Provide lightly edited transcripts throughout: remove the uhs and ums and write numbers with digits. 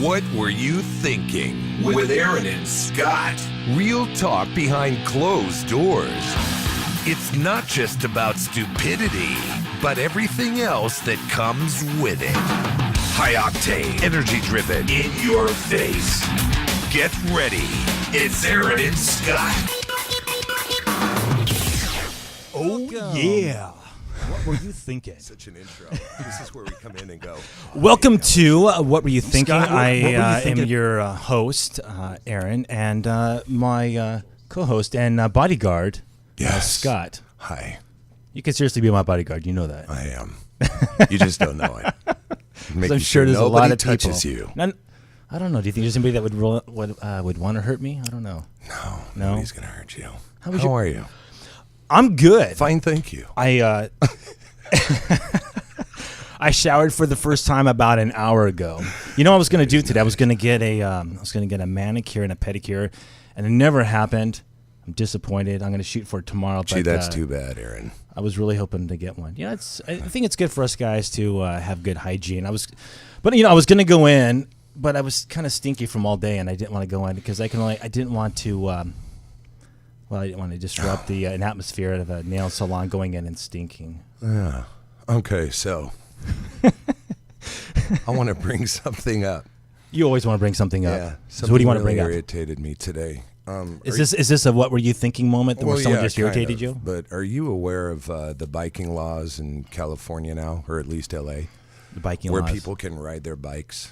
What were you thinking? With Aaron and Scott. Real talk behind closed doors. It's not just about stupidity, but everything else that comes with it. High octane, energy driven, in your face. Get ready. It's Aaron and Scott. Oh, yeah. What were you thinking? Such an intro. This is where we come in and go. Welcome to What Were You Thinking? Scott, I am your host, Aaron, and my co-host and bodyguard, Scott. Hi. You can seriously be my bodyguard. You know that. I am. You just don't know it. I'm sure there's a lot of touches people. you. None, I don't know. Do you think there's anybody that would want to hurt me? I don't know. No, nobody's going to hurt you. How are you? I'm good. Fine, thank you. I showered for the first time about an hour ago. You know what I was going to do today? I was going to get a manicure and a pedicure, and it never happened. I'm disappointed. I'm going to shoot for it tomorrow. Gee, that's too bad, Aaron. I was really hoping to get one. Yeah, I think it's good for us guys to have good hygiene. I was going to go in, but I was kind of stinky from all day, and I didn't want to go in because I didn't want to. I didn't want to disrupt an atmosphere of a nail salon going in and stinking. Yeah. Okay, so I want to bring something up. You always want to bring something up. Yeah. So what do you want to bring up? Irritated me today. Is this a what were you thinking moment where someone just irritated you? But are you aware of the biking laws in California now, or at least L.A.? The biking where laws. people can ride their bikes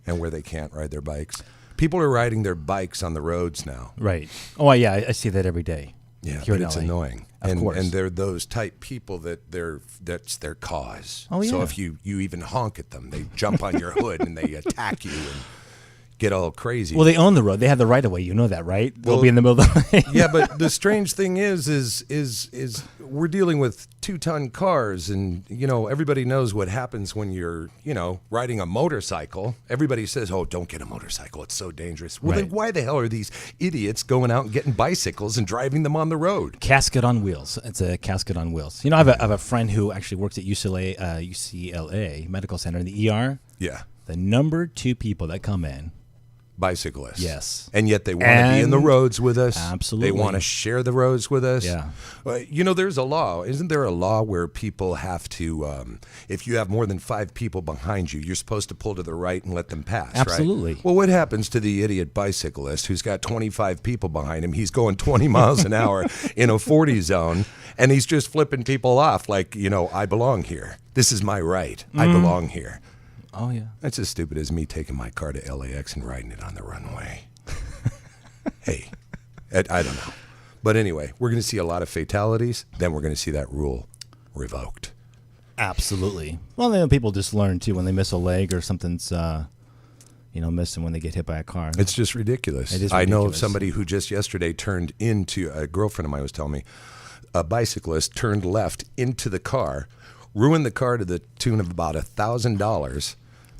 and where they can't ride their bikes. People are riding their bikes on the roads now. Right. Oh, yeah, I see that every day. Yeah, here but in it's LA. annoying. Of course. And they're those type people that's their cause. Oh, yeah. So if you even honk at them, they jump on your hood and they attack you and get all crazy. Well, they own the road. They have the right of way. You know that, right? They'll be in the middle of the way. Yeah, but the strange thing is we're dealing with 2-ton cars, and everybody knows what happens when you're riding a motorcycle. Everybody says, "Oh, don't get a motorcycle; it's so dangerous." Well, then why the hell are these idiots going out and getting bicycles and driving them on the road? Casket on wheels. It's a casket on wheels. I have a friend who actually works at UCLA Medical Center in the ER. Yeah, the number 2 people that come in. Bicyclists. Yes. And yet they want to be in the roads with us. Absolutely. They want to share the roads with us. Yeah. There's a law. Isn't there a law where people have to, if you have more than 5 people behind you, you're supposed to pull to the right and let them pass, Absolutely. Right? Well, what happens to the idiot bicyclist who's got 25 people behind him? He's going 20 miles an hour in a 40 zone, and he's just flipping people off like, I belong here. This is my right. I belong here. Oh, yeah. That's as stupid as me taking my car to LAX and riding it on the runway. Hey, I don't know. But anyway, we're going to see a lot of fatalities. Then we're going to see that rule revoked. Absolutely. Well, then people just learn, too, when they miss a leg or something's, missing when they get hit by a car. It's just ridiculous. It is ridiculous. I know of somebody who just yesterday turned into, a girlfriend of mine was telling me, a bicyclist turned left into the car, ruined the car to the tune of about $1,000.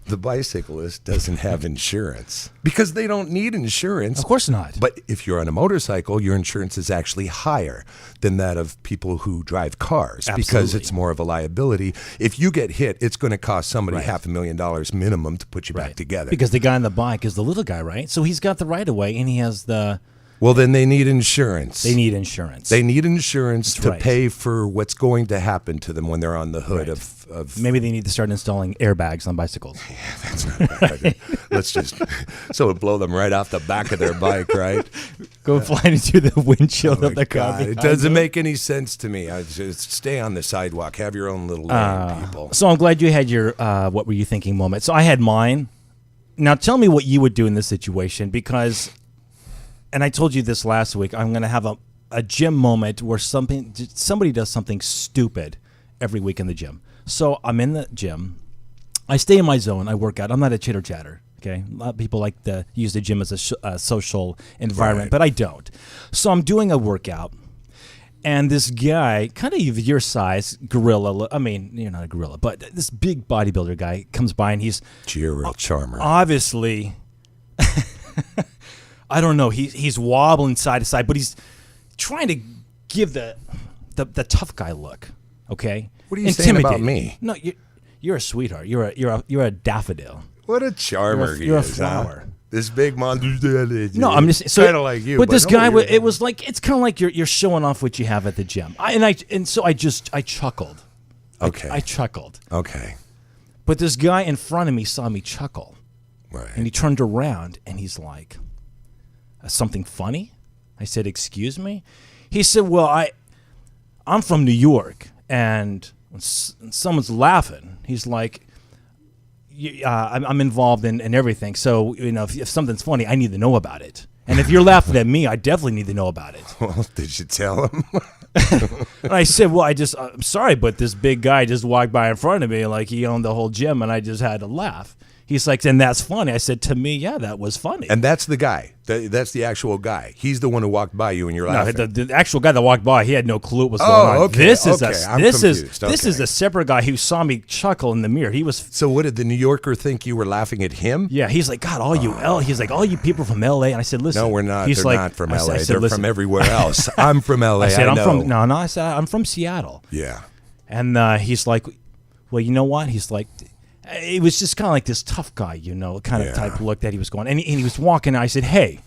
The bicyclist doesn't have insurance because they don't need insurance. Of course not. But if you're on a motorcycle, your insurance is actually higher than that of people who drive cars. Absolutely. Because it's more of a liability. If you get hit, it's going to cost somebody $500,000 minimum to put you back together. Because the guy on the bike is the little guy, right? So he's got the right of way and he has the... Well, then they need insurance. They need insurance. They need insurance That's to right. pay for what's going to happen to them when they're on the hood of... Maybe they need to start installing airbags on bicycles. Yeah, that's not a bad idea. Let's just... So it blow them right off the back of their bike, right? Go flying into the windshield of the car. It doesn't make any sense to me. I just stay on the sidewalk. Have your own little lane, people. So I'm glad you had your what were you thinking moment. So I had mine. Now tell me what you would do in this situation because... And I told you this last week. I'm going to have a gym moment where somebody does something stupid every week in the gym. So I'm in the gym. I stay in my zone. I work out. I'm not a chitter chatter. Okay, a lot of people like to use the gym as a social environment, but I don't. So I'm doing a workout, and this guy, kind of your size, gorilla. I mean, you're not a gorilla, but this big bodybuilder guy comes by, and he's You're a real charmer. Obviously. I don't know. He's wobbling side to side, but he's trying to give the tough guy look. Okay. What are you saying about me? No, you're a sweetheart. You're a daffodil. What a charmer You're a he is, huh? flower. This big monster. No, I'm just so kind of like you. But this no, guy, you're- it was like it's kind of like you're showing off what you have at the gym. So I chuckled. Okay. I chuckled. Okay. But this guy in front of me saw me chuckle, Right. and he turned around and he's like, "Something funny?" I said, "Excuse me." He said, "Well, I'm from New York, and when someone's laughing, he's like." I'm involved in everything. So, if something's funny, I need to know about it. And if you're laughing at me, I definitely need to know about it. Well, did you tell him? And I said, well, I'm sorry, but this big guy just walked by in front of me like he owned the whole gym, and I just had to laugh. He's like, and that's funny. I said, to me, yeah, that was funny. And that's the guy. That's the actual guy. He's the one who walked by you and you're laughing. No, the actual guy that walked by, he had no clue what was going on. Okay. This is I'm this confused. is a separate guy who saw me chuckle in the mirror. He was So what did the New Yorker think you were laughing at him? yeah. He's like, God, all you people from L.A. And I said, listen, No, we're not. He's They're like, not from I L.A. said, They're listen, from everywhere else. I'm from L.A. I said, I I'm know. from I said I'm from Seattle. Yeah. And he's like, well, you know what? He's like, it was just kind of like this tough guy, kind of Yeah. type look that he was going. And he was walking. And I said, hey.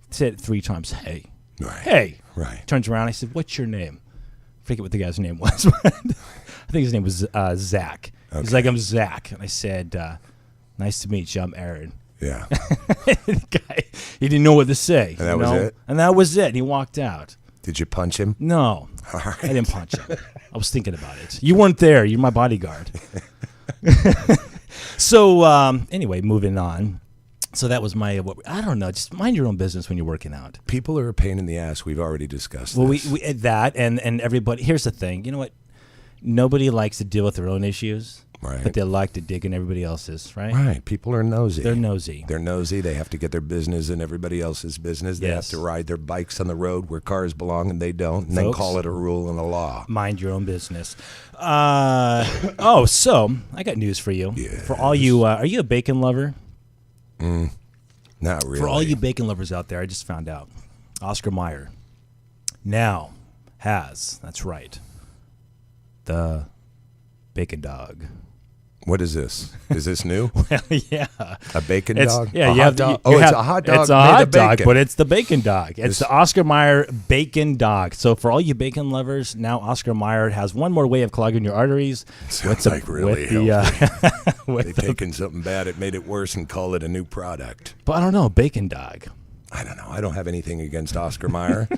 Said it 3 times, hey. Right. Hey. Right. Turns around. I said, what's your name? I forget what the guy's name was. I think his name was Zach. He's like, I'm Zach. And I said, nice to meet you. I'm Aaron. Yeah. The guy, he didn't know what to say. And that was it? And that was it. And he walked out. Did you punch him? No. All right. I didn't punch him. I was thinking about it. You weren't there. You're my bodyguard. So, anyway, moving on. So that was my, I don't know, just mind your own business when you're working out. People are a pain in the ass. We've already discussed Well, this. we that and everybody, here's the thing. You know what? Nobody likes to deal with their own issues, Right. but they like to dig in everybody else's, right? Right. People are nosy. They're nosy. They're nosy. They have to get their business in everybody else's business. They Yes. have to ride their bikes on the road where cars belong and they don't, and then Folks. call it a rule and a law. Mind your own business. So I got news for you. Yes. For all you, are you a bacon lover? Not really. For all you bacon lovers out there, I just found out Oscar Mayer now has, that's right, the bacon dog. What is this? Is this new? Well, yeah. A bacon It's, dog? yeah, A you hot have dog? you It's have- a hot dog. It's a made hot of dog, bacon. but it's the bacon dog. It's This- the Oscar Mayer bacon dog. So for all you bacon lovers, now Oscar Mayer has one more way of clogging your arteries. Sounds like really with They've the, taken something bad, it made it worse, and call it a new product. but I don't know, bacon dog. I don't know. I don't have anything against Oscar Mayer.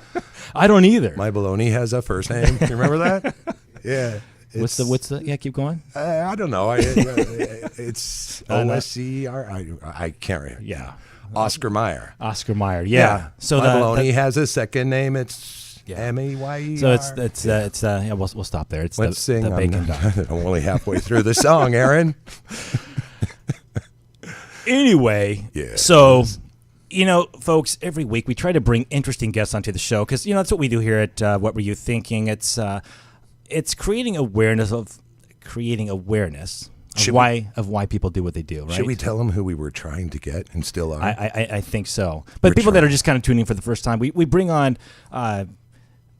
I don't either. My baloney has a first name. You remember that? Yeah. What's the? Yeah, keep going. I don't know. It's OSCR. I can't remember. Yeah, Oscar Mayer. Oscar Mayer. Yeah. So my the- baloney the- has a second name. It's Yeah. M-A-Y-E-R. So it's yeah. We'll stop there. It's Let's sing. the bacon dog. I'm only halfway through the song, Aaron. Anyway, Yes. so, folks, every week we try to bring interesting guests onto the show because, that's what we do here at What Were You Thinking? It's creating awareness of Should why people do what they do, right? Should we tell them who we were trying to get and still are? I think so. But people that are just kind of tuning in for the first time, we bring on...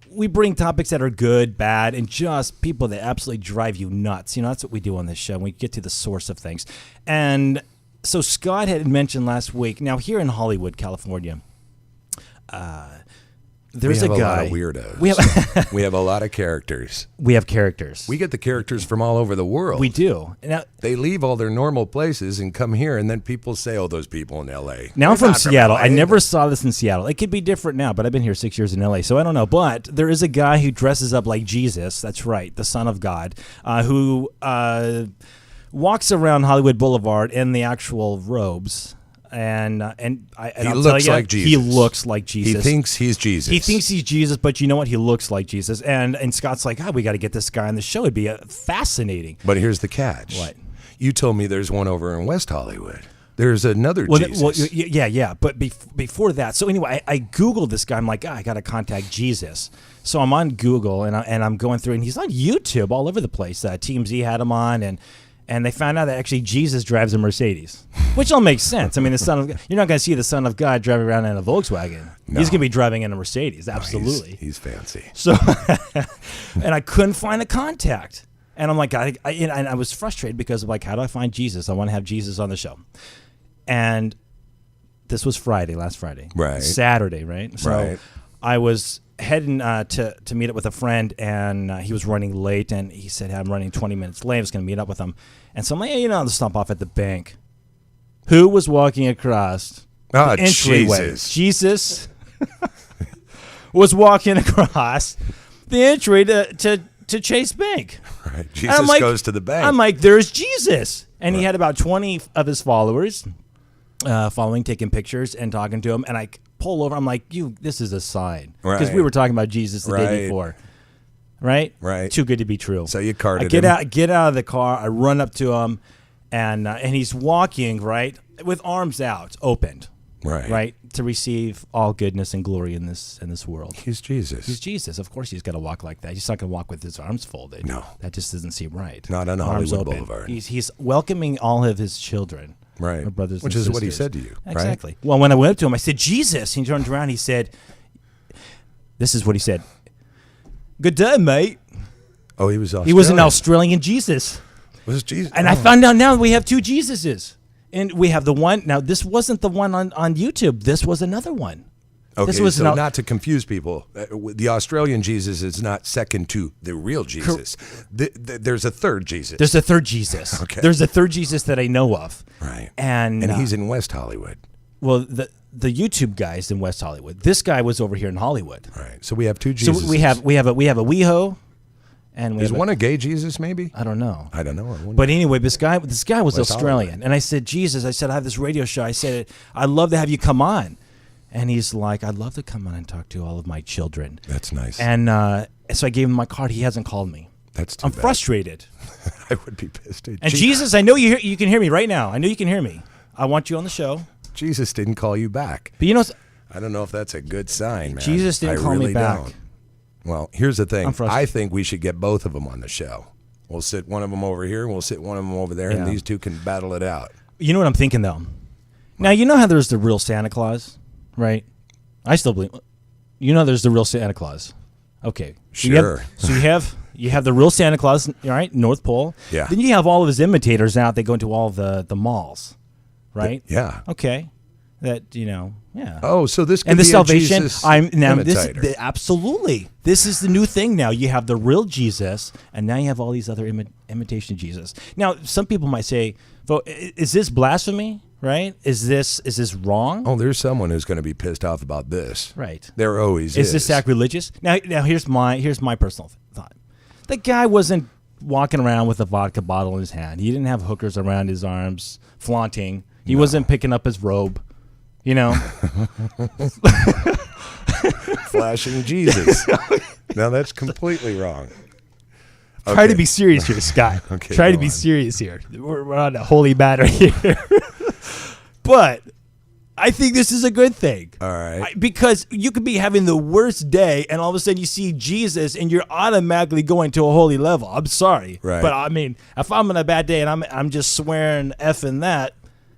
we bring topics that are good, bad, and just people that absolutely drive you nuts. That's what we do on this show. We get to the source of things. And so Scott had mentioned last week, now here in Hollywood, California, there's we have a guy. lot of weirdos. We have a lot of characters. We have characters. We get the characters from all over the world. We do. Now, They leave all their normal places and come here, and then people say, "Oh, those people in L.A." Now I'm They're from not Seattle. I LA. never saw this in Seattle. It could be different now, but I've been here 6 years in LA, so I don't know. But there is a guy who dresses up like Jesus. That's right, the Son of God, who walks around Hollywood Boulevard in the actual robes. And He I'll looks tell you, like Jesus. He looks like Jesus. He thinks he's Jesus. He thinks he's Jesus, but you know what? He looks like Jesus. And Scott's like, we got to get this guy on the show. It'd be fascinating. But here's the catch. What? You told me there's one over in West Hollywood. There's another Jesus. Yeah. But before that, so anyway, I Googled this guy. I'm like, I got to contact Jesus. So I'm on Google and I'm going through, and he's on YouTube all over the place. TMZ had him on, and they found out that actually Jesus drives a Mercedes, which all makes sense. I mean, you're not going to see the Son of God driving around in a Volkswagen. No. He's going to be driving in a Mercedes, absolutely. He's fancy. So, and I couldn't find a contact. And I'm like, and I was frustrated because of like, how do I find Jesus? I want to have Jesus on the show. And this was last Friday. Right. Saturday, right? So Right. I was heading to meet up with a friend, and he was running late, and he said, hey, I'm running 20 minutes late. I was going to meet up with him. And so I'm like, hey, I'll stop off at the bank. Who was walking across the entryway? Jesus was walking across the entry to Chase Bank. Right. Jesus goes to the bank. I'm like, there's Jesus. And he had about 20 of his followers following, taking pictures and talking to him. And I pull over. I'm like, this is a sign. Because we were talking about Jesus the day before. Right? Right. Too good to be true. So you carted him. I get out of the car. I run up to him. And he's walking, right, with arms out, opened. Right, to receive all goodness and glory in this world. He's Jesus. He's Jesus. Of course, he's got to walk like that. He's not going to walk with his arms folded. No, that just doesn't seem right. Not on Hollywood Boulevard. He's welcoming all of his children, right, our brothers, which and is sisters. what he said to you, exactly. Right? Well, when I went up to him, I said, "Jesus." He turned around. He said, "This is what he said." Good day, mate. Oh, he was Australian. He was an Australian Jesus. Was Jesus? And I found out now we have two Jesuses. And we have the one, now this wasn't the one on YouTube. This was another one. Okay, this was so not to confuse people, the Australian Jesus is not second to the real Jesus. There's a third Jesus. There's a third Jesus. Okay. There's a third Jesus that I know of. Right. And he's in West Hollywood. Well, the YouTube guy's in West Hollywood. This guy was over here in Hollywood. Right. So we have two Jesuses. So we have a WeHo. And is one a gay Jesus, maybe? I don't know. But anyway, this guy was West Australian. Hollywood. And I said, Jesus, I have this radio show. I said, I'd love to have you come on. And he's like, I'd love to come on and talk to all of my children. That's nice. And so I gave him my card. He hasn't called me. I'm frustrated. I would be pissed. And Jesus, I know you can hear me right now. I know you can hear me. I want you on the show. Jesus didn't call you back. But I don't know if that's a good sign, man. Jesus didn't call me back. Don't. Well, here's the thing. I think we should get both of them on the show. We'll sit one of them over here, and we'll sit one of them over there, and these two can battle it out. You know what I'm thinking, though? Now, you know how there's the real Santa Claus, right? I still believe. You know there's the real Santa Claus. Okay. Sure. So you have the real Santa Claus, right? North Pole. Yeah. Then you have all of his imitators out. They go into all the malls, right? Yeah. Okay. Yeah. Oh, so this could and the be salvation. A Jesus imitator. Absolutely. This is the new thing now. You have the real Jesus, and now you have all these other imitation Jesus. Now, some people might say, "Well, is this blasphemy? Right? Is this wrong?" Oh, there's someone who's going to be pissed off about this. Right. There always is. Is this sacrilegious? Now here's my personal thought. The guy wasn't walking around with a vodka bottle in his hand. He didn't have hookers around his arms flaunting. He wasn't picking up his robe. Flashing Jesus. Now that's completely wrong. Okay. Try to be serious here, Scott. Okay, try to be serious here. We're on a holy matter here. But I think this is a good thing. All right. Because you could be having the worst day, and all of a sudden you see Jesus, and you're automatically going to a holy level. I'm sorry. Right. But I mean, if I'm on a bad day and I'm just swearing F and that,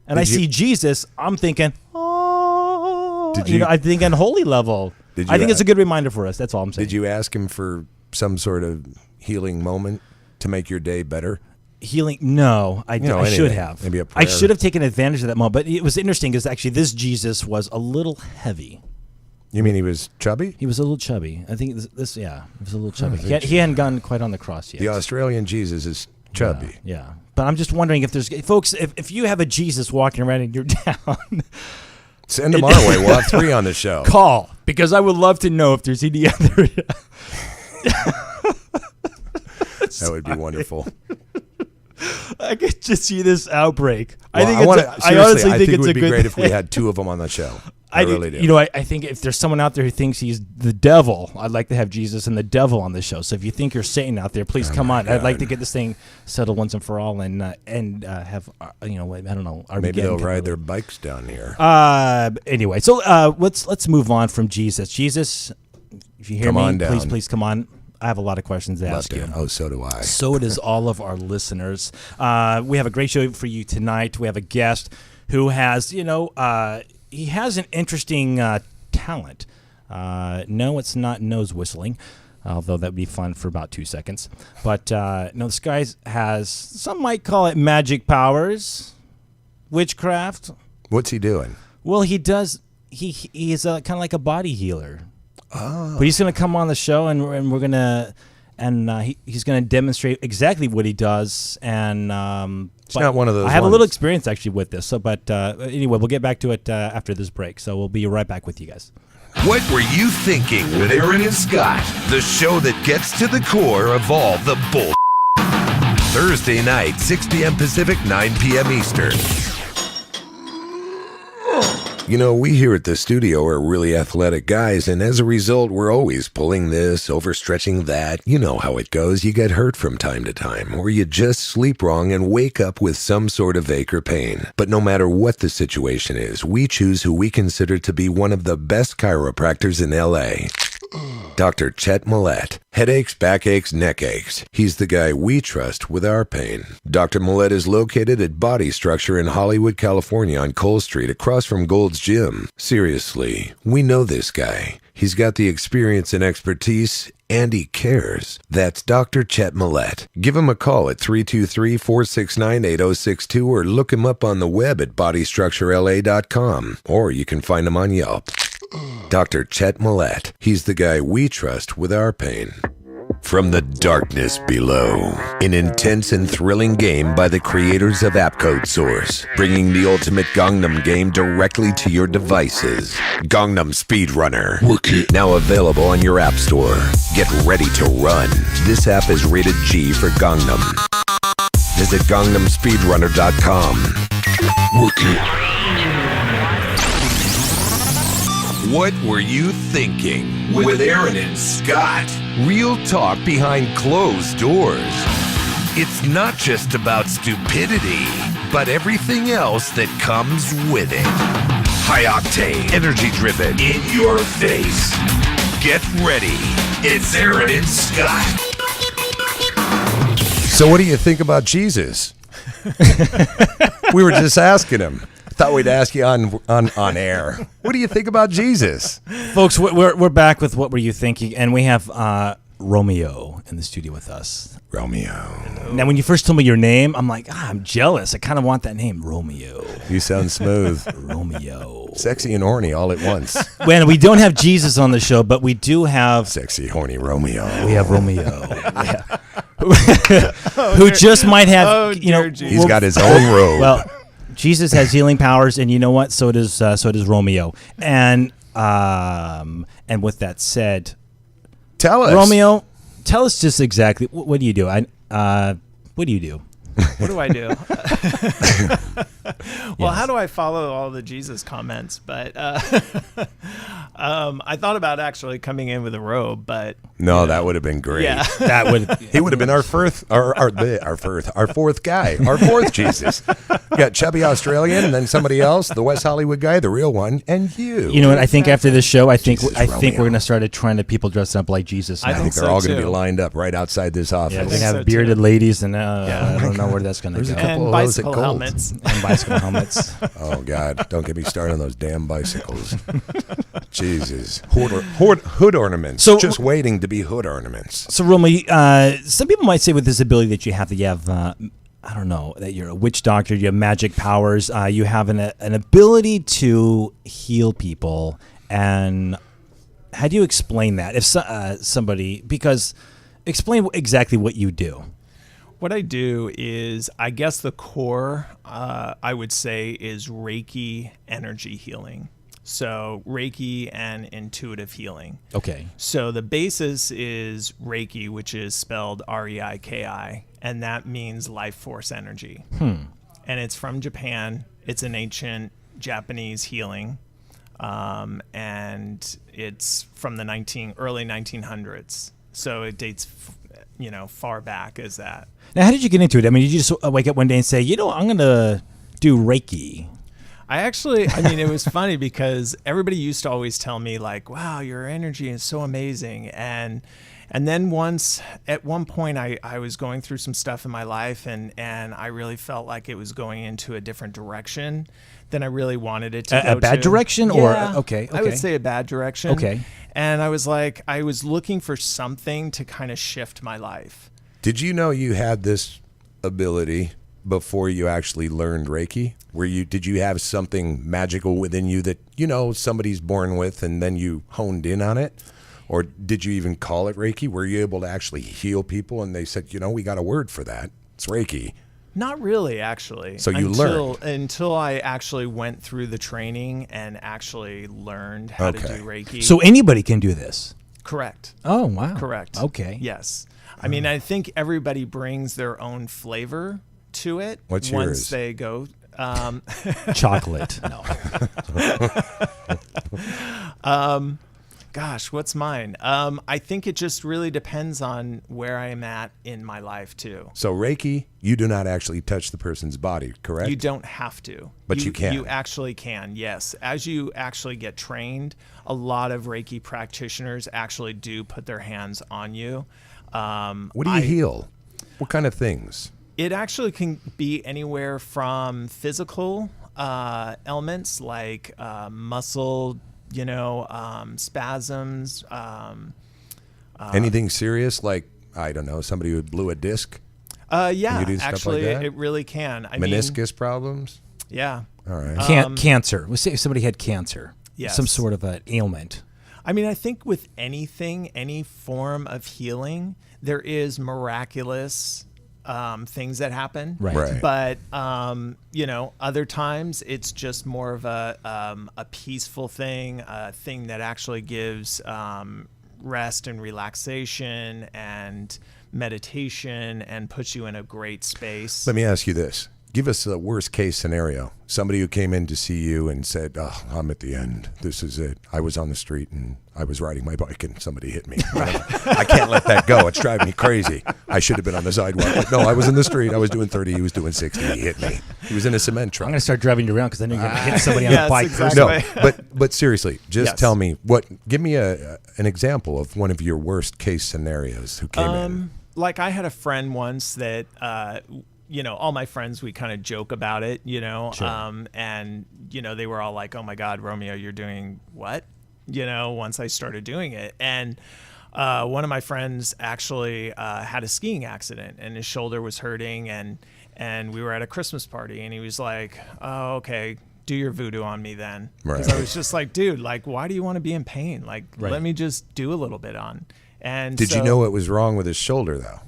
and I see Jesus, I'm thinking, I think on holy level. I think it's a good reminder for us. That's all I'm saying. Did you ask him for some sort of healing moment to make your day better? Healing? No, I should have. Maybe a prayer. I should have taken advantage of that moment. But it was interesting because actually this Jesus was a little heavy. You mean he was chubby? He was a little chubby. I think he was a little chubby. He hadn't gone quite on the cross yet. The Australian Jesus is chubby. Yeah. But I'm just wondering if there's folks, if you have a Jesus walking around in your town, send them our way. We'll have 3 on the show. Call, because I would love to know if there's any other. That would be wonderful. I could just see this outbreak. Well, I honestly think it would be great if we had 2 of them on the show. I really do. I think if there's someone out there who thinks he's the devil, I'd like to have Jesus and the devil on the show. So if you think you're Satan out there, please come on. God. I'd like to get this thing settled once and for all, and have I don't know. Maybe they'll ride their bikes down here. Anyway, so let's move on from Jesus. Jesus, if you hear me, please come on. I have a lot of questions to ask you. Oh, so do I. So does all of our listeners. We have a great show for you tonight. We have a guest who has, he has an interesting talent. No, it's not nose whistling. although that would be fun for about 2 seconds. But no, this guy has, some might call it magic powers, witchcraft. What's he doing? Well, he is kind of like a body healer. Oh. But he's going to come on the show, and we're going to, and he's going to demonstrate exactly what he does. And it's not one of those. I have a little experience actually with this. So, but anyway, we'll get back to it after this break. So we'll be right back with you guys. What were you thinking with Aaron and Scott? The show that gets to the core of all the bull. Thursday night, 6 p.m. Pacific, 9 p.m. Eastern. You know, we here at the studio are really athletic guys, and as a result, we're always pulling this, overstretching that. You know how it goes. You get hurt from time to time, or you just sleep wrong and wake up with some sort of ache or pain. But no matter what the situation is, we choose who we consider to be one of the best chiropractors in L.A., Dr. Chet Millett. Headaches, backaches, neck aches. He's the guy we trust with our pain. Dr. Millett is located at Body Structure in Hollywood, California on Cole Street across from Gold's Gym. Seriously, we know this guy. He's got the experience and expertise, and he cares. That's Dr. Chet Millett. Give him a call at 323-469-8062 or look him up on the web at bodystructurela.com, or you can find him on Yelp. Dr. Chet Millett. He's the guy we trust with our pain. From the darkness below, an intense and thrilling game by the creators of App Code Source, bringing the ultimate Gangnam game directly to your devices. Gangnam Speedrunner. Wacky. Now available on your app store. Get ready to run. This app is rated G for Gangnam. Visit GangnamSpeedrunner.com. Wacky. What were you thinking with Aaron and Scott? Real talk behind closed doors. It's not just about stupidity, but everything else that comes with it. High octane, energy driven, in your face. Get ready. It's Aaron and Scott. So what do you think about Jesus? We were just asking him. Thought we'd ask you on air. What do you think about Jesus? Folks, we're back with What Were You Thinking? And we have Romeo in the studio with us. Romeo. Now, when you first told me your name, I'm like, I'm jealous. I kind of want that name, Romeo. You sound smooth. Romeo. Sexy and horny all at once. Well, we don't have Jesus on the show, but we do have... Sexy, horny Romeo. We have Romeo. Yeah. Who just might have, He's got his own robe. Well... Jesus has healing powers, and you know what? So does Romeo. And with that said, tell us, Romeo. Tell us just exactly what do you do? What do you do? What do I do? Well, how do I follow all the Jesus comments? But I thought about actually coming in with a robe, but no, that would have been great. Yeah. He would have been our fourth guy, our fourth Jesus. You got chubby Australian, and then somebody else, the West Hollywood guy, the real one, and you. You know what? I think after this show, I think we're going to start a trend of people dressing up like Jesus. I think they're all going to be lined up right outside this office. Yeah, they have bearded ladies, and I don't know where that's going to go. And bicycle helmets. And bicycle helmets. Oh, God. Don't get me started on those damn bicycles. Jesus. Hood ornaments. So, just waiting to be hood ornaments. So, Romeo, some people might say with this ability that you have, I don't know, that you're a witch doctor, you have magic powers, you have an ability to heal people. And how do you explain that? If somebody, because explain exactly what you do. What I do is, I guess the core, I would say, is Reiki energy healing. So Reiki and intuitive healing. Okay. So the basis is Reiki, which is spelled R-E-I-K-I, and that means life force energy. And it's from Japan. It's an ancient Japanese healing, and it's from the early 1900s. So it dates, far back as that. Now, how did you get into it? I mean, did you just wake up one day and say, I'm going to do Reiki? It was funny because everybody used to always tell me like, wow, your energy is so amazing. And then at one point I was going through some stuff in my life and I really felt like it was going into a different direction than I really wanted it to go a bad to. direction? Yeah, or okay. I would say a bad direction. Okay. And I was like, I was looking for something to kind of shift my life. Did you know you had this ability before you actually learned Reiki? Did you have something magical within you that, somebody's born with and then you honed in on it? Or did you even call it Reiki? Were you able to actually heal people and they said, we got a word for that. It's Reiki. Not really, actually. So you learned. Until I actually went through the training and actually learned how to do Reiki. So anybody can do this? Correct. Oh, wow. Correct. Okay. Yes. I mean, I think everybody brings their own flavor to it. What's once yours? They go. Chocolate. No. Gosh, what's mine? I think it just really depends on where I am at in my life, too. So Reiki, you do not actually touch the person's body, correct? You don't have to. But you can. You actually can, yes. As you actually get trained, a lot of Reiki practitioners actually do put their hands on you. What do you heal? What kind of things? It actually can be anywhere from physical elements like muscle, spasms. Anything serious like, I don't know, somebody who blew a disc? Yeah, Can you do stuff actually, like that? it really can. I mean, Meniscus problems? yeah. All right. Cancer. Let's say if somebody had cancer. Yes. Some sort of an ailment. I mean, I think with anything, any form of healing, there is miraculous things that happen. Right. Right. But other times it's just more of a peaceful thing, a thing that actually gives rest and relaxation and meditation and puts you in a great space. Let me ask you this. Give us the worst case scenario. Somebody who came in to see you and said, "Oh, I'm at the end. This is it. I was on the street and I was riding my bike and somebody hit me. I can't let that go. It's driving me crazy. I should have been on the sidewalk. But no, I was in the street. I was doing 30. He was doing 60. He hit me. He was in a cement truck." I'm going to start driving you around because I know you're going to hit somebody on Yes, a bike. exactly. No, but seriously, just Yes. tell me give me an example of one of your worst case scenarios who came in. Like I had a friend once that, all my friends, we kind of joke about it, and, they were all like, "Oh my God, Romeo, you're doing what?" Once I started doing it. And one of my friends actually had a skiing accident and his shoulder was hurting and we were at a Christmas party and he was like, "Oh, okay, do your voodoo on me then." Because Right. I was just like, dude, like, why do you want to be in pain? Like, Right. let me just do a little bit on. And Did you so- know what was wrong with his shoulder, though?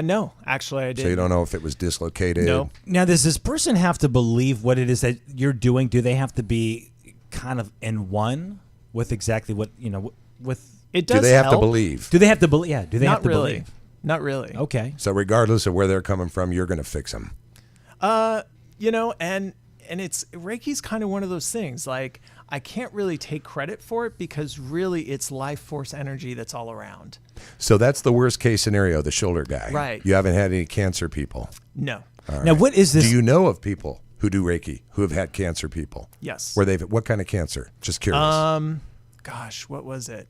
No, actually I didn't. So you don't know if it was dislocated? Nope. Now, does this person have to believe what it is that you're doing? Do they have to be kind of in one with exactly what, with... It does Do they have to help. believe? Do they have to believe? Yeah, do they have Not to really. believe? Not really. Okay. So regardless of where they're coming from, you're going to fix them. And it's Reiki's kind of one of those things. Like I can't really take credit for it because really it's life force energy that's all around. So that's the worst case scenario, the shoulder guy. Right. You haven't had any cancer people. No. Now, what is this? Do you know of people who do Reiki who have had cancer people? Yes. What kind of cancer? Just curious. Gosh, what was it?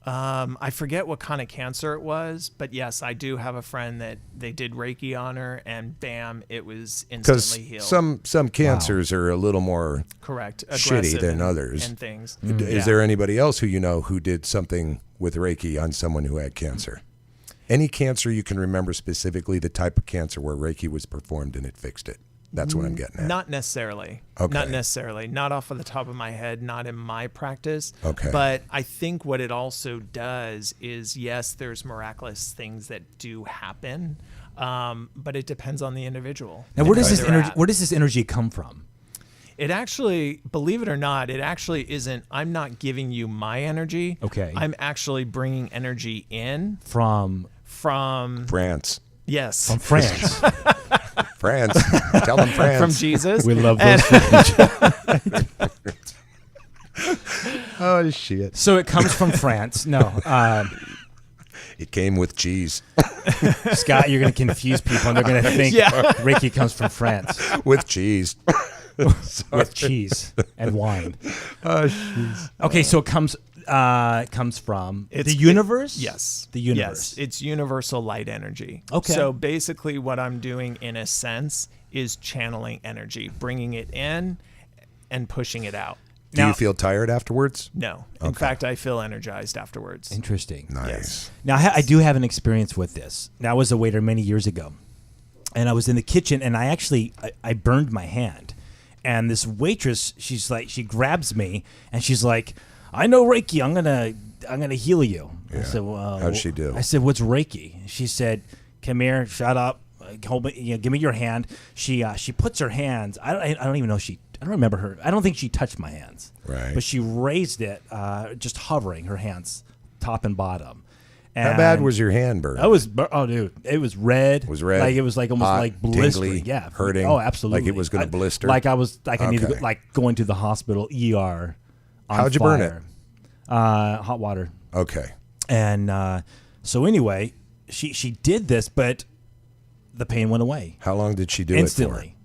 I forget what kind of cancer it was, but yes, I do have a friend that they did Reiki on her, and bam, it was Because instantly healed. some cancers are a little more Correct. shitty Aggressive than and- others. and things. Is there anybody else who you know who did something with Reiki on someone who had cancer? Any cancer you can remember specifically, the type of cancer where Reiki was performed and it fixed it? That's what I'm getting at. Not necessarily. Okay. Not necessarily. Not off of the top of my head, not in my practice. Okay. But I think what it also does is, yes, there's miraculous things that do happen, but it depends on the individual. Now, where does and this they're energy? at. Where does this energy come from? It actually, believe it or not, it actually isn't. I'm not giving you my energy. Okay. I'm actually bringing energy in From France. yes, from France. France. Tell them France. from Jesus. We love And- those. Oh, shit. So it comes from France. No, It came with cheese. Scott, you're going to confuse people, and they're going to think Yeah. Reiki comes from France With cheese. with cheese and wine. Oh, jeez. Okay, so it comes from It's- the universe. Yes. The universe. Yes. It's universal light energy. Okay. So basically what I'm doing in a sense is channeling energy, bringing it in and pushing it out. Do you feel tired afterwards? No. In fact, I feel energized afterwards. Interesting. Nice. Yes. Now, I do have an experience with this. Now, I was a waiter many years ago, and I was in the kitchen, and I burned my hand. And this waitress, she grabs me, and she's like, "I know Reiki. I'm gonna heal you." Yeah. I said, "Well, How'd she do? I said, "What's Reiki?" She said, "Come here, shut up, hold me, give me your hand." She puts her hands. I don't even know I don't remember her. I don't think she touched my hands. Right. But she raised it, just hovering her hands, top and bottom. How bad was your hand burn? Dude, it was red. It was red? Like it was like almost Hot, like blistering. tingly, Yeah. hurting? Oh, absolutely. Like it was gonna blister? Like I needed to Okay. go, going to the hospital ER. On How'd you burn fire. Hot water. Okay. And so anyway, she did this, but the pain went away How long did she do instantly.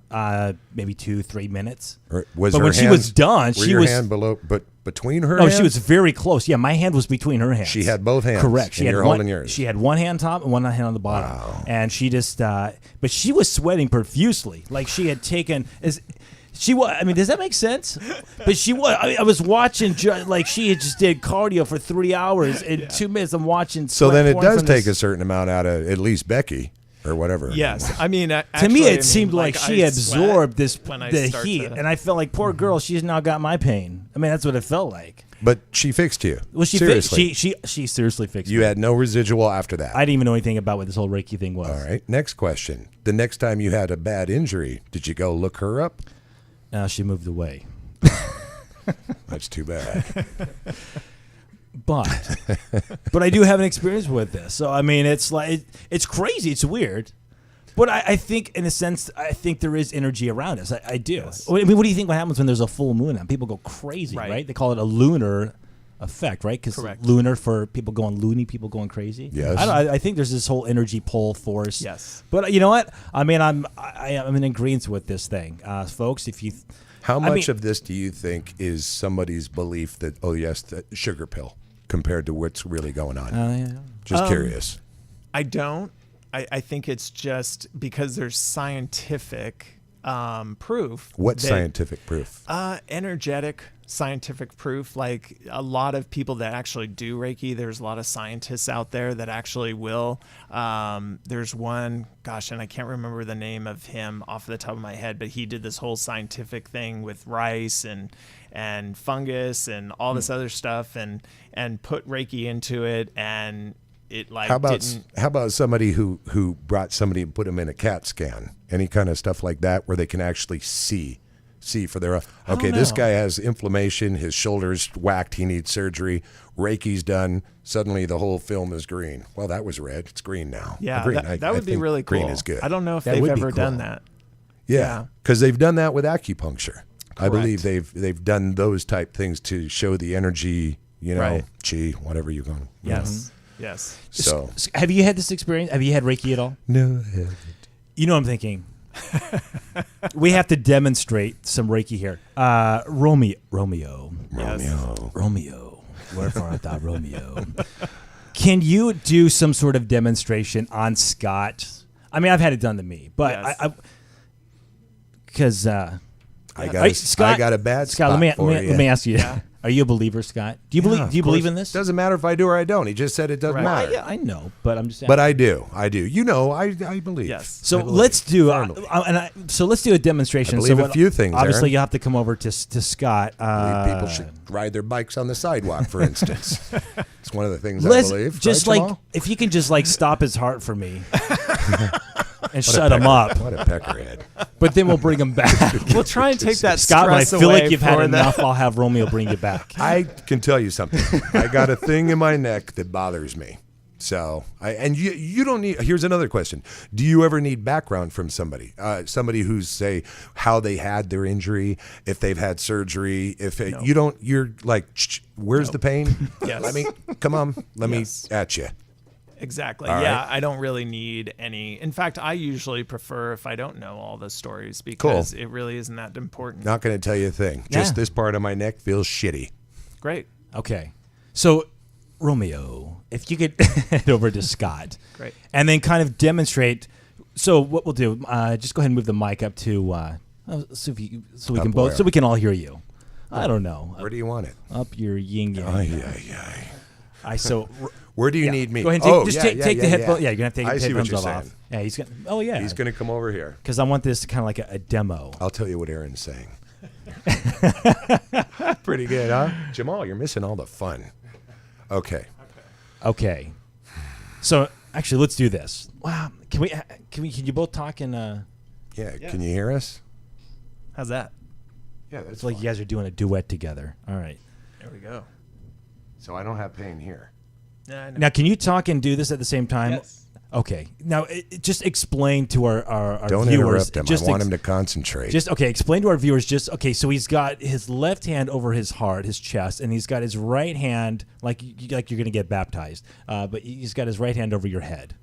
Maybe 2-3 minutes. it for? Or was But her when she hand- was done, were she your was hand below, but between her No, hands? she was very close. Yeah, my hand was between her hands. She had both hands. Correct. She and had you're one, holding yours. She had one hand top and one hand on the bottom. Wow. And she just, but she was sweating profusely, like she had taken. I mean, does that make sense? But she was. I was watching, like she had just did cardio for 3 hours in 2 minutes. I'm watching. So sweat then it pouring does from take this. a certain amount out of at least Becky or whatever. Yes. I mean, To me, it seemed like she I absorbed sweat when I the start heat, to- and I felt like poor girl. She's now got my pain. I mean, that's what it felt like. But she fixed you. Well, Seriously. she seriously fixed You me. had no residual after that. I didn't even know anything about what this whole Reiki thing was. All right. Next question. The next time you had a bad injury, did you go look her up? Now she moved away. That's too bad. But I do have an experience with this. So I mean, it's like it's crazy. It's weird. But I think, in a sense, I think there is energy around us. I do. Yes. I mean, what do you think what happens when there's a full moon and people go crazy, right? They call it a lunar effect, right? Because Correct. lunar for people going loony, people going crazy. Yes. I think there's this whole energy pull force. Yes. But you know what? I mean, I'm in agreement with this thing, folks. If you, How I much mean- of this do you think is somebody's belief that, oh, yes, the sugar pill compared to what's really going on? yeah. Just curious. I don't. I think it's just because there's scientific proof. What that- scientific proof? Energetic scientific proof. Like a lot of people that actually do Reiki, there's a lot of scientists out there that actually will. There's one, gosh, and I can't remember the name of him off the top of my head, but he did this whole scientific thing with rice and fungus and all this other stuff and put Reiki into it, and it like How about didn't. how about somebody who brought somebody and put them in a CAT scan? Any kind of stuff like that where they can actually see for their okay, this know. guy has inflammation, his shoulder's whacked, he needs surgery, Reiki's done, suddenly the whole film is green. Well, that was red, it's green now. Yeah, green. that would be think really cool. Green is good. I don't know if That they've would be ever done cool. that. Yeah, Yeah. because they've done that with acupuncture. I Correct. believe they've done those type things to show the energy, Right. chi, whatever you're going. Yes. Yes. So Have you had this experience? Have you had Reiki at all? no. You know what I'm thinking. We have to demonstrate some Reiki here. Romeo, wherefore art thou, Romeo? Can you do some sort of demonstration on Scott? I mean, I've had it done to me, but Yes. I because I got a bad Scott. spot Let for me ask you. Are you a believer, Scott? Do you Yeah, believe? Do you of course. believe in this? Doesn't matter if I do or I don't. He just said it doesn't Right. matter. Yeah, I know, but I'm just saying. But I do. You know, I believe. Yes. So I believe let's do firmly. let's do a demonstration. I believe so a few things, Obviously, Aaron. you have to come over to Scott. People should ride their bikes on the sidewalk, for instance. It's one of the things let's I believe. just right, like Jamal? if you can just like stop his heart for me and shut him up, What a peckerhead. but then we'll bring him back. We'll try and take that Scott, when I stress feel away like you've had for the- enough, I'll have Romeo bring you back. I can tell you something. I got a thing in my neck that bothers me. So, you don't need. Here's another question: do you ever need background from somebody? Somebody who's say how they had their injury, if they've had surgery. If you don't, you're like, where's the pain? Yes. Let me come on. Let Yes. me at you. Exactly. All Yeah, right. I don't really need any. In fact, I usually prefer if I don't know all the stories because it really isn't that important. Not going to tell you a thing. Just Yeah. this part of my neck feels shitty. Great. Okay, so Romeo, if you could head over to Scott, Great. and then kind of demonstrate. So what we'll do, just go ahead and move the mic up to so we can Up where? both, so we can all hear you. I don't know. Where do you want it? Up your yin yang. Where do you need me? Go ahead and take the headphones. Yeah, you're gonna have to take I the see what headphones you're off. saying. Yeah, he's gonna. Oh yeah, He's going to come over here. Because I want this to kind of like a demo. I'll tell you what Aaron's saying. Pretty good, huh? Jamal, you're missing all the fun. Okay. So actually, let's do this. Wow, can you both talk in? Yeah. Can you hear us? How's that? Yeah, that's It's like you guys are doing a duet together. All right. There we go. So I don't have pain here. Yeah, I know. Now, can you talk and do this at the same time? Yes. Okay. Now, just explain to our Don't viewers. interrupt him. I want him to concentrate. Explain to our viewers. So he's got his left hand over his heart, his chest, and he's got his right hand like you're going to get baptized. But he's got his right hand over your head.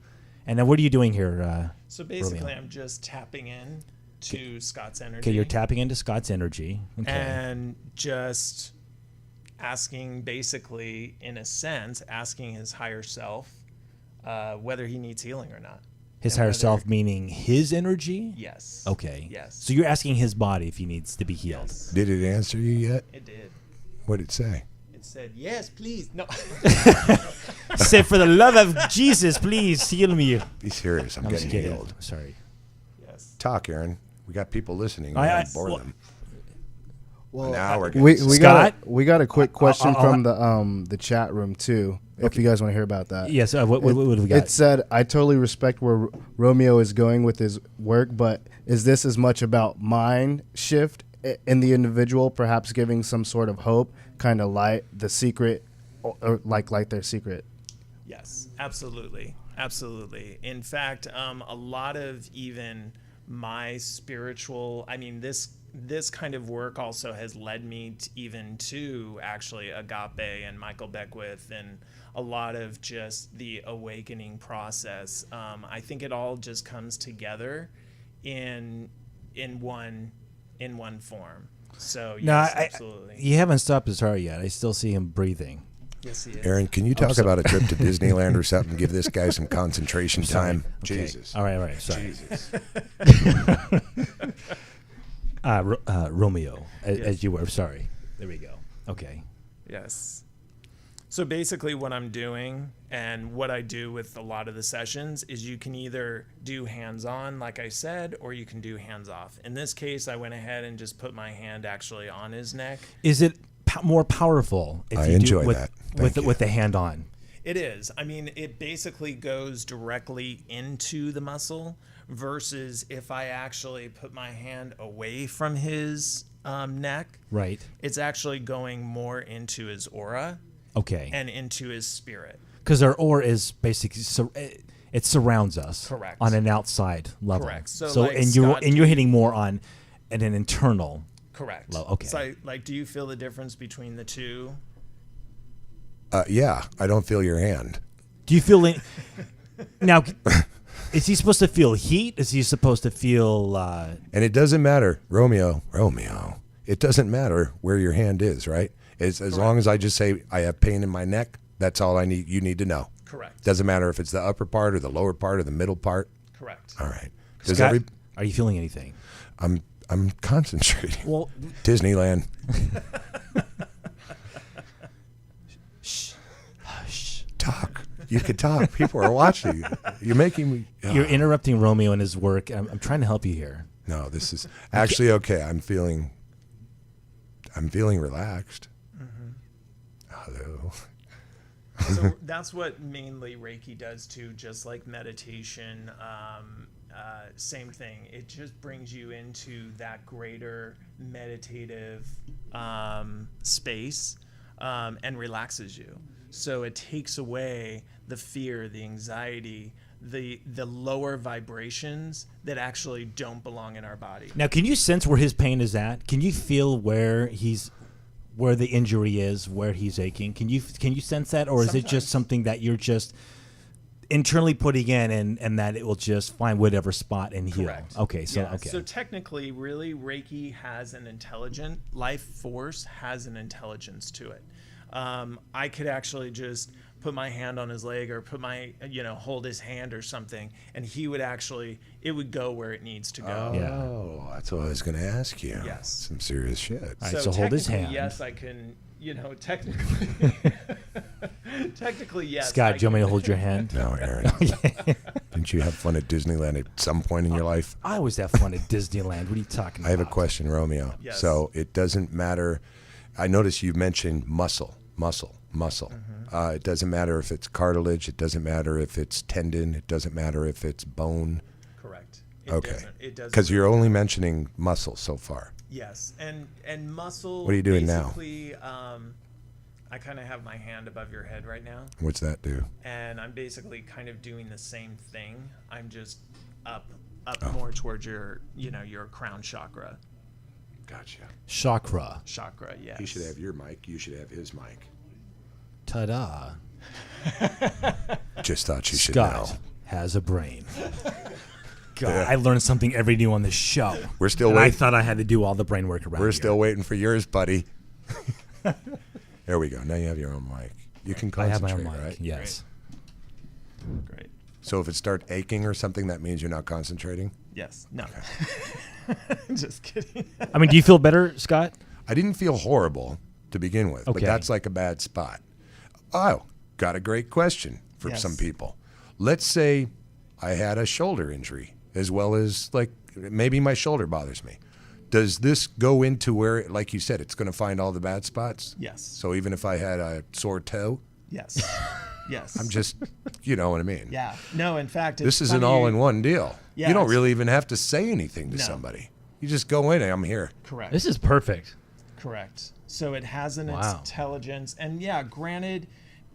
And then what are you doing here? So basically, Romeo? I'm just tapping in to Scott's energy. Okay, you're tapping into Scott's energy. Okay. And just asking, basically, in a sense, asking his higher self whether he needs healing or not. His And higher whether- self, meaning his energy? Yes. Okay. Yes. So you're asking his body if he needs to be healed. Yes. Did it answer you yet? It did. What did it say? It said, yes, please. No. Say, for the love of Jesus, please heal me. Be serious. I'm I'm just getting kidding. healed. Sorry. Yes. Talk, Aaron. We got people listening. I- Don't bore well- them. Well, Now we're getting we Scott? got a quick question I'll- from the chat room too. If you guys want to hear about that. Yes. What do we got? It said, "I totally respect where Romeo is going with his work, but is this as much about mind shift in the individual, perhaps giving some sort of hope, kind of light the secret, or like their secret?" Yes, absolutely. Absolutely. In fact, a lot of even my spiritual, this kind of work also has led me to actually Agape and Michael Beckwith and a lot of just the awakening process. I think it all just comes together in one form. So yes, absolutely. You haven't stopped his heart yet. I still see him breathing. Yes, he is. Aaron, can you talk about a trip to Disneyland or something? Give this guy some concentration time. Okay. Jesus. All right. Sorry. Jesus. Romeo, as you were. Sorry. There we go. Okay. Yes. So basically what I'm doing and what I do with a lot of the sessions is you can either do hands-on, like I said, or you can do hands-off. In this case, I went ahead and just put my hand actually on his neck. Is it more powerful if I you enjoy do with, that. with the hand on? It is. It basically goes directly into the muscle versus if I actually put my hand away from his neck. Right. It's actually going more into his aura. Okay. And into his spirit. Because our aura is basically it surrounds us. Correct. On an outside level. Correct. So like and Scott, you're hitting more on an internal. Correct. Okay. So do you feel the difference between the two? Yeah, I don't feel your hand. Do you feel now? Is he supposed to feel heat? Is he supposed to feel? And it doesn't matter, Romeo. It doesn't matter where your hand is, right? As long as I just say I have pain in my neck, that's all you need to know. Correct. Doesn't matter if it's the upper part or the lower part or the middle part. Correct. All right. Scott, are you feeling anything? I'm concentrating. Well, Disneyland. Shh. Talk. You could talk. People are watching. You're making me. You're interrupting Romeo in his work. I'm trying to help you here. No, this is actually okay. I'm feeling relaxed. Hello. So that's what mainly Reiki does too, just like meditation. Same thing. It just brings you into that greater meditative space and relaxes you. So it takes away the fear, the anxiety, the lower vibrations that actually don't belong in our body. Now, can you sense where his pain is at? Can you feel where the injury is, where he's aching? Can you sense that, or is it just something that you're just internally putting in, and that it will just find whatever spot and heal? Correct. Okay, so Yeah. okay. So technically, really, Reiki has an life force has an intelligence to it. I could actually just put my hand on his leg or put my, hold his hand or something, and he would actually, it would go where it needs to go. Oh, that's what I was going to ask you. Yes. Some serious shit. All right, so hold his technically, hand. yes, I can, technically, technically, yes. Scott, do you want me to hold your hand? No, Aaron. Didn't you have fun at Disneyland at some point in your life? I always have fun at Disneyland. What are you talking about? I have a question, Romeo. Yes. So it doesn't matter. I noticed you mentioned muscle. It doesn't matter if it's cartilage. It doesn't matter if it's tendon. It doesn't matter if it's bone. Correct. Okay. It doesn't. Because you're only mentioning muscle so far. Yes, and muscle. What are you doing now? Basically, I kind of have my hand above your head right now, What's that do? and I'm basically kind of doing the same thing. I'm just up more towards your crown chakra. Gotcha. Chakra. Chakra, yes. He should have your mic. You should have his mic. Ta-da. Just thought you should Scott know. has a brain. God, I learned something every new on this show. We're still and I waiting. thought I had to do all the brain work around We're here. still waiting for yours, buddy. There we go. Now you have your own mic. You can I have concentrate, my own mic. right? Yes. Great. So if it starts aching or something, that means you're not concentrating? Yes. No. Just kidding. I mean, do you feel better, Scott? I didn't feel horrible to begin with, but Okay. that's like a bad spot. Oh, got a great question for Yes. some people. Let's say I had a shoulder injury as well as like maybe my shoulder bothers me. Does this go into where, like you said, it's going to find all the bad spots? Yes. So even if I had a sore toe, Yes. Yes. I'm just, you know what I mean? Yeah. No, in fact, it's This is an funny all-in-one deal. Yeah, You don't it's- really even have to say anything to No. somebody. You just go in and I'm here. Correct. This is perfect. Correct. So it has an Wow. intelligence, and yeah, granted,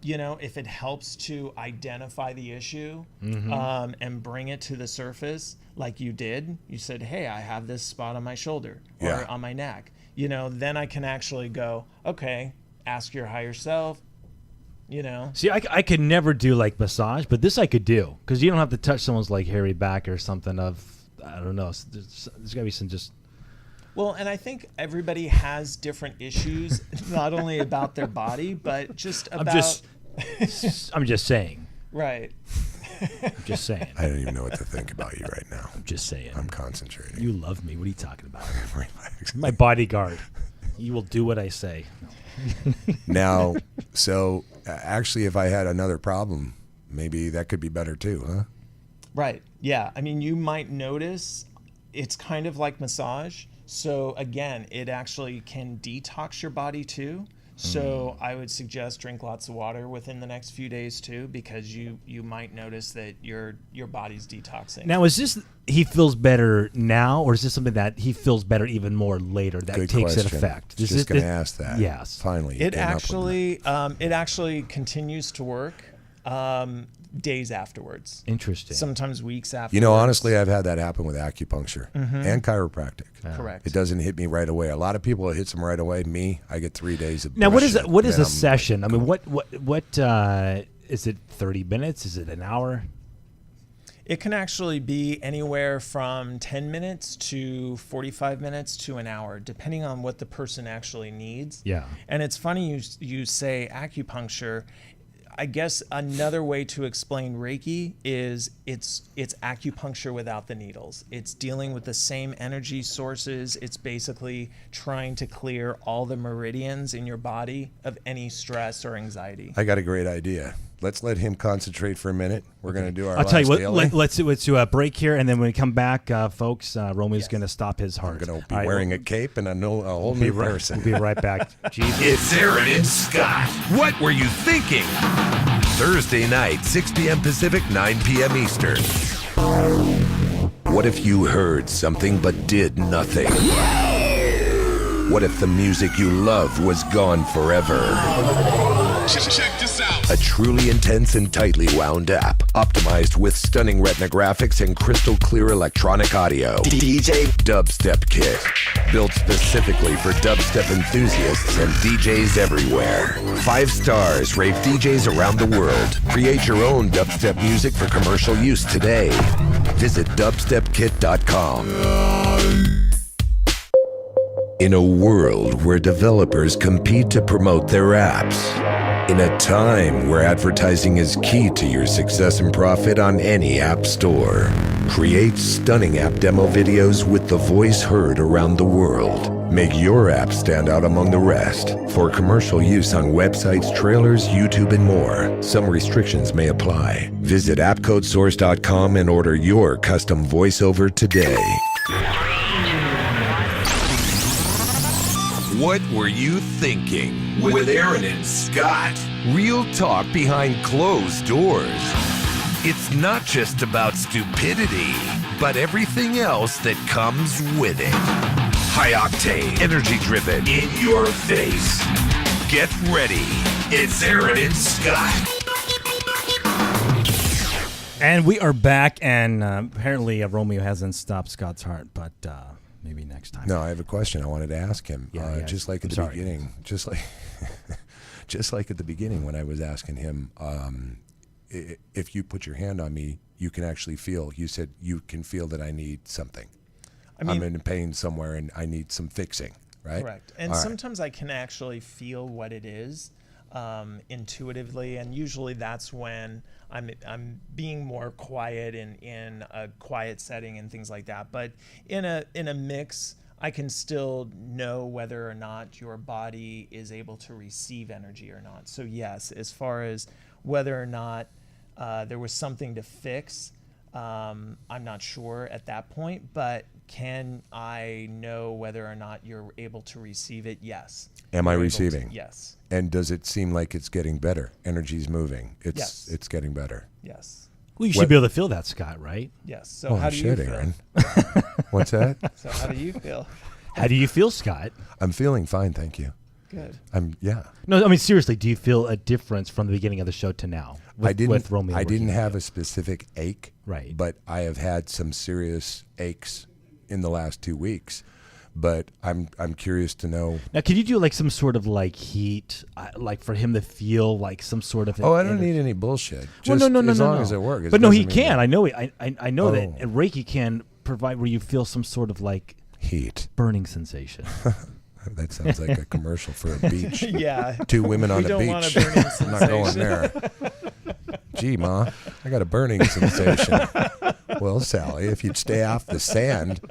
if it helps to identify the issue and bring it to the surface, like you did, you said, "Hey, I have this spot on my shoulder or Yeah. on my neck." Then I can actually go, "Okay, ask your higher self." See, I could never do like massage, but this I could do because you don't have to touch someone's like hairy back or something of, I don't know. There's got to be some just. Well, and I think everybody has different issues, not only about their body, but just about. I'm just saying. Right. I'm just saying. I don't even know what to think about you right now. I'm just saying. I'm concentrating. You love me. What are you talking about? Relax. My bodyguard. You will do what I say. Now, so actually, if I had another problem, maybe that could be better too, huh? Right. Yeah. I mean, you might notice it's kind of like massage. So again, it actually can detox your body too. So I would suggest drink lots of water within the next few days too, because you might notice that your body's detoxing. Now, is this he feels better now, or is this something that he feels better even more later that Good takes question. effect? Just going to ask that. Yes. Finally. you it came up with actually continues to work days afterwards. Interesting. Sometimes weeks afterwards. You know, honestly, I've had that happen with acupuncture and chiropractic. Correct. It doesn't hit me right away. A lot of people, it hits them right away. Me, I get 3 days of Now, what is bullshit, what is and a I'm session? I mean, what is it? 30 minutes? Is it an hour? It can actually be anywhere from 10 minutes to 45 minutes to an hour, depending on what the person actually needs. Yeah. And it's funny you say acupuncture. I guess another way to explain Reiki is it's acupuncture without the needles. It's dealing with the same energy sources. It's basically trying to clear all the meridians in your body of any stress or anxiety. I got a great idea. Let's let him concentrate for a minute. We're going to do our I'll tell you last what. daily. Let's do a break here, and then when we come back, folks, Romeo's going to stop his heart. I'm going to be All right, wearing a cape and a whole We'll new be right- person. We'll be right back. Jesus. It's Aaron and Scott. What were you thinking? Thursday night, 6 p.m. Pacific, 9 p.m. Eastern. What if you heard something but did nothing? What if the music you love was gone forever? Check this out. A truly intense and tightly wound app, optimized with stunning retina graphics and crystal clear electronic audio. DJ Dubstep Kit, built specifically for dubstep enthusiasts and DJs everywhere. 5 stars rave DJs around the world. Create your own dubstep music for commercial use today. Visit dubstepkit.com. In a world where developers compete to promote their apps, In a time where advertising is key to your success and profit on any app store, create stunning app demo videos with the voice heard around the world. Make your app stand out among the rest. For commercial use on websites, trailers, YouTube, and more, some restrictions may apply. Visit appcodesource.com and order your custom voiceover today. What were you thinking? With Aaron and Scott. Real talk behind closed doors. It's not just about stupidity, but everything else that comes with it. High octane, energy driven, in your face. Get ready. It's Aaron and Scott. And we are back, and apparently Romeo hasn't stopped Scott's heart, but maybe next time. No, I have a question I wanted to ask him. Yeah. Just like at the beginning, just like at the beginning when I was asking him, if you put your hand on me, you can actually feel. You said you can feel that I need something. I'm in pain somewhere and I need some fixing, right? Correct. And sometimes I can actually feel what it is intuitively, and usually that's when I'm being more quiet in a quiet setting and things like that. But in a mix, I can still know whether or not your body is able to receive energy or not. So yes, as far as whether or not there was something to fix, I'm not sure at that point, but can I know whether or not you're able to receive it? Yes. Am I receiving? Yes. And does it seem like it's getting better? Energy's moving. Yes. It's getting better. Yes. Well, you should be able to feel that, Scott, right? Yes. So how do you feel? Aaron. What's that? So how do you feel? How do you feel, Scott? I'm feeling fine, thank you. Good. No, I mean, seriously, do you feel a difference from the beginning of the show to now with Romeo? I didn't working have with a specific ache, Right. But I have had some serious aches in the last 2 weeks. But I'm curious to know. Now, can you do like some sort of like heat, like for him to feel like some sort of? I don't need any bullshit. Well, Just no, as long as it works. But no, he doesn't mean can. that- I know. I know that Reiki can provide where you feel some sort of like Heat. burning sensation. That sounds like a commercial for a beach. Yeah. Two women on We a don't beach. want a burning I'm not going sensation. there. Gee, Ma, I got a burning sensation. Well, Sally, if you'd stay off the sand.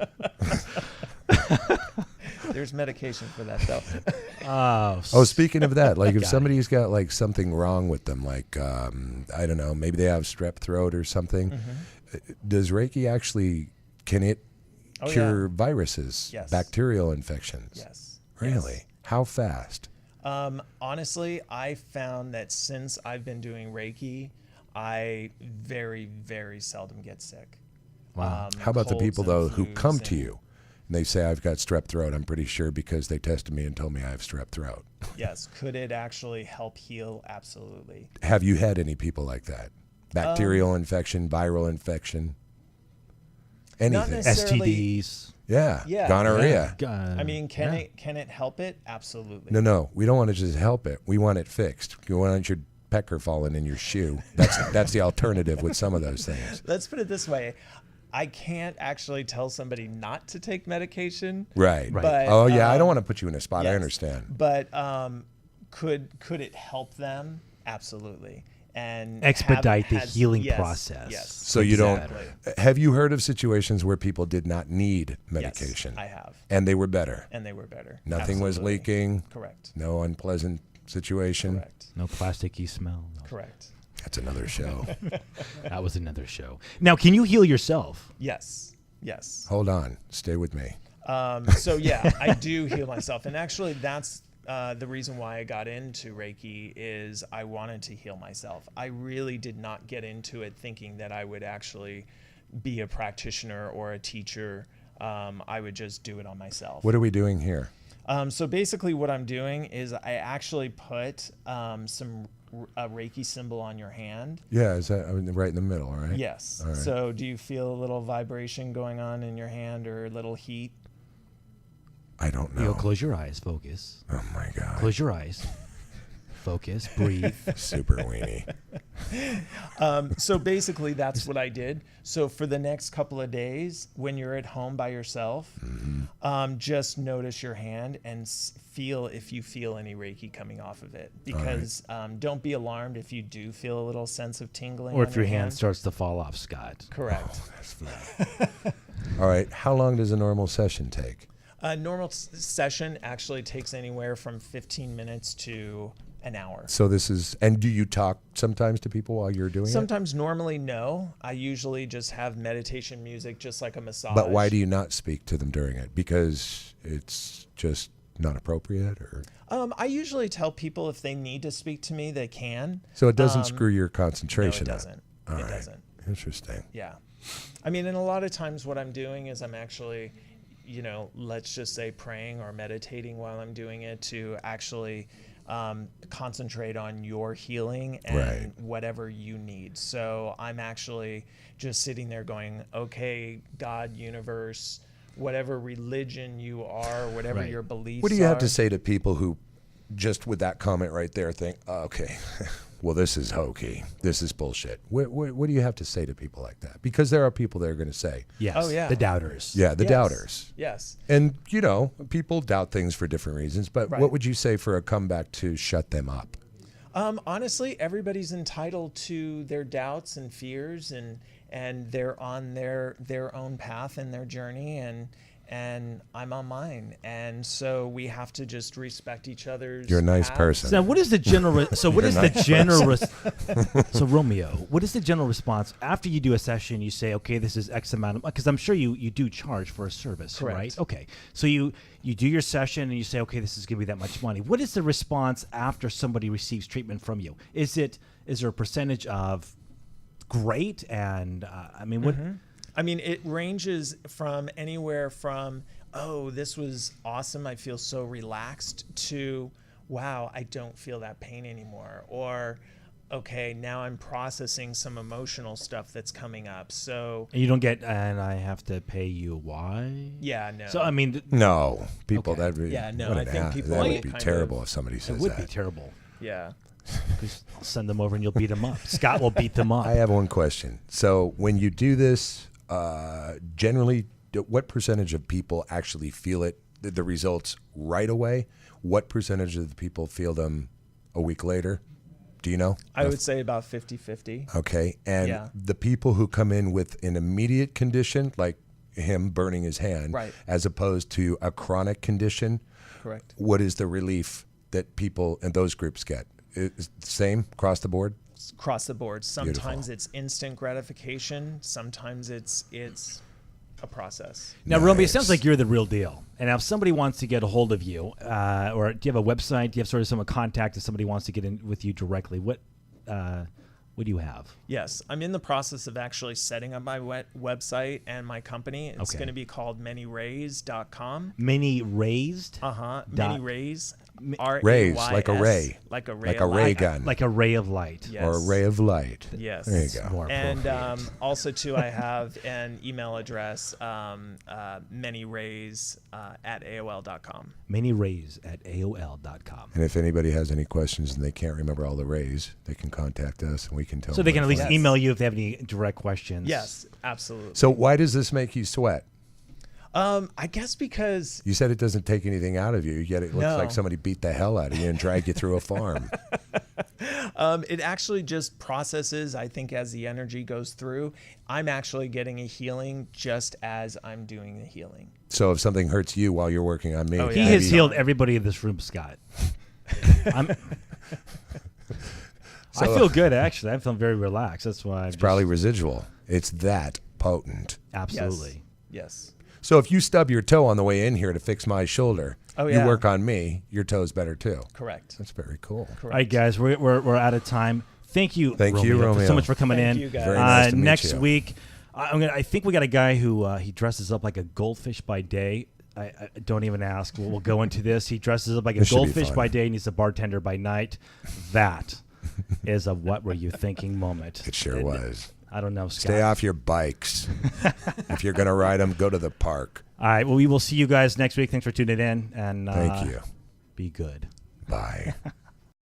There's medication for that though. Oh, speaking of that, like if somebody's got like something wrong with them, like I don't know, maybe they have strep throat or something. Does Reiki actually can it cure viruses, Yes. bacterial infections? Yes. Really? Yes. How fast? Honestly, I found that since I've been doing Reiki, I very, very seldom get sick. Wow. How about the colds people and though who flus come to and- you and they say I've got strep throat? I'm pretty sure because they tested me and told me I have strep throat. Yes. Could it actually help heal? Absolutely. Have you had any people like that? Bacterial infection, viral infection, anything? necessarily- STDs. Yeah. Yeah. Gonorrhea. I mean, can it help it? Absolutely. No. We don't want to just help it. We want it fixed. We want your pecker falling in your shoe. That's the alternative with some of those things. Let's put it this way. I can't actually tell somebody not to take medication. Right. But, Oh yeah, I don't want to put you in a spot. I yes. understand. But could it help them? Absolutely. And Expedite the has- healing yes, process. Yes. So you don't. Exactly. Have you heard of situations where people did not need medication? Yes, I have. And they were better. And they were better. Nothing was Absolutely. leaking. Correct. No unpleasant situation. Correct. No plasticky smell. No. Correct. That's another show. That was another show. Now, can you heal yourself? Yes. Yes. Hold on. Stay with me. So yeah, I do heal myself, and actually, that's the reason why I got into Reiki is I wanted to heal myself. I really did not get into it thinking that I would actually be a practitioner or a teacher. I would just do it on myself. What are we doing here? So basically, what I'm doing is I actually put a Reiki symbol on your hand. Yeah, is that right in the middle, right? Yes. All right. So do you feel a little vibration going on in your hand or a little heat? I don't know. You'll close your eyes, focus. Oh my God. Close your eyes. focus, breathe. Super weenie. So basically, that's what I did. So for the next couple of days, when you're at home by yourself, just notice your hand and feel if you feel any Reiki coming off of it. Because don't be alarmed if you do feel a little sense of tingling. Or on if your hand hand starts to fall off, Scott. Correct. All right. How long does a normal session take? A normal session actually takes anywhere from 15 minutes to an hour. So this is, and do you talk sometimes to people while you're doing Sometimes, normally, no. I usually just have meditation music, just like a massage. it? But why do you not speak to them during it? Because it's just not appropriate, or? I usually tell people if they need to speak to me, they can. So it doesn't screw your concentration No, it up? doesn't. All It right. doesn't. Interesting. Yeah. I mean, and a lot of times what I'm doing is I'm actually, let's just say praying or meditating while I'm doing it to actually concentrate on your healing and Right. whatever you need. So I'm actually just sitting there going, okay, God, universe, whatever religion you are, whatever Right. your beliefs are. What do you have to say to people who, just with that comment right there, think, oh, okay, well, this is hokey. This is bullshit. What do you have to say to people like that? Because there are people that are going to say, Yes. Oh, yeah. The doubters. yeah, the Yes. doubters. Yes. And, people doubt things for different reasons. But Right. what would you say for a comeback to shut them up? Honestly, everybody's entitled to their doubts and fears, and they're on their own path and their journey, and I'm on mine, and so we have to just respect each other's. You're a nice paths. person. So what is the general? So what is the general? So Romeo, what is the general response after you do a session? You say, okay, this is X amount of, because I'm sure you do charge for a service, Correct. right? Okay, so you do your session and you say, okay, this is going to be that much money. What is the response after somebody receives treatment from you? Is there a percentage of great and I mean what? I mean, it ranges from anywhere from, oh, this was awesome, I feel so relaxed, to, wow, I don't feel that pain anymore. Or, okay, now I'm processing some emotional stuff that's coming up. So, And you don't get, and I have to pay you. Why? yeah, no. So I mean, No, people, Okay. that would, Yeah, no, what I an think ass- people that would would be kind terrible of- if somebody says it would that. be terrible. yeah. Just I'll send them over and you'll beat them up. Scott will beat them up. I have one question. So when you do this, generally, what percentage of people actually feel it, the results right away? What percentage of the people feel them a week later? Do you know? I would say about 50-50. Okay. And Yeah. the people who come in with an immediate condition, like him burning his hand, Right. as opposed to a chronic condition, Correct. what is the relief that people in those groups get? Is it the same across the board? Across the board. Sometimes Beautiful. it's instant gratification. Sometimes it's a process. Now, Romy, it Nice. sounds like you're the real deal. And now if somebody wants to get a hold of you, or do you have a website? Do you have sort of some contact if somebody wants to get in with you directly? What do you have? Yes, I'm in the process of actually setting up my website and my company. It's Okay. going to be called manyrays.com. Many raised, Many Rays. Rays, like a ray. Like a ray. Like of a ray light. gun. like a ray of light. Yes. Or a ray of light. Yes. There you go. More And appropriate. also, too, I have an email address, manyrays at AOL.com. Many rays at AOL.com. And if anybody has any questions and they can't remember all the rays, they can contact us and we can tell So them. they can at least Yes. email you if they have any direct questions. Yes, absolutely. So why does this make you sweat? I guess because You said it doesn't take anything out of you, yet it looks No. like somebody beat the hell out of you and dragged you through a farm. it actually just processes, I think, as the energy goes through. I'm actually getting a healing just as I'm doing the healing. So if something hurts you while you're working on me, Oh, He yeah. has maybe- healed everybody in this room, Scott. I feel good, actually. I feel very relaxed. That's why it's probably residual. It's that potent. absolutely. Yes. So if you stub your toe on the way in here to fix my shoulder, Oh, you yeah. work on me, your toe's better too. Correct. That's very cool. All right, guys, we're out of time. Thank you, Thank you, Romeo. so much for coming Thank in. you, guys. Very nice to meet next you. week, I think we got a guy who he dresses up like a goldfish by day. I don't even ask. We'll go into this. He dresses up like a This should be goldfish fun. by day, and he's a bartender by night. That is a what were you thinking moment. It sure was. I don't know, Scott. Stay off your bikes. If you're going to ride them, go to the park. All right. Well, we will see you guys next week. Thanks for tuning in, and Thank you. Be good. Bye.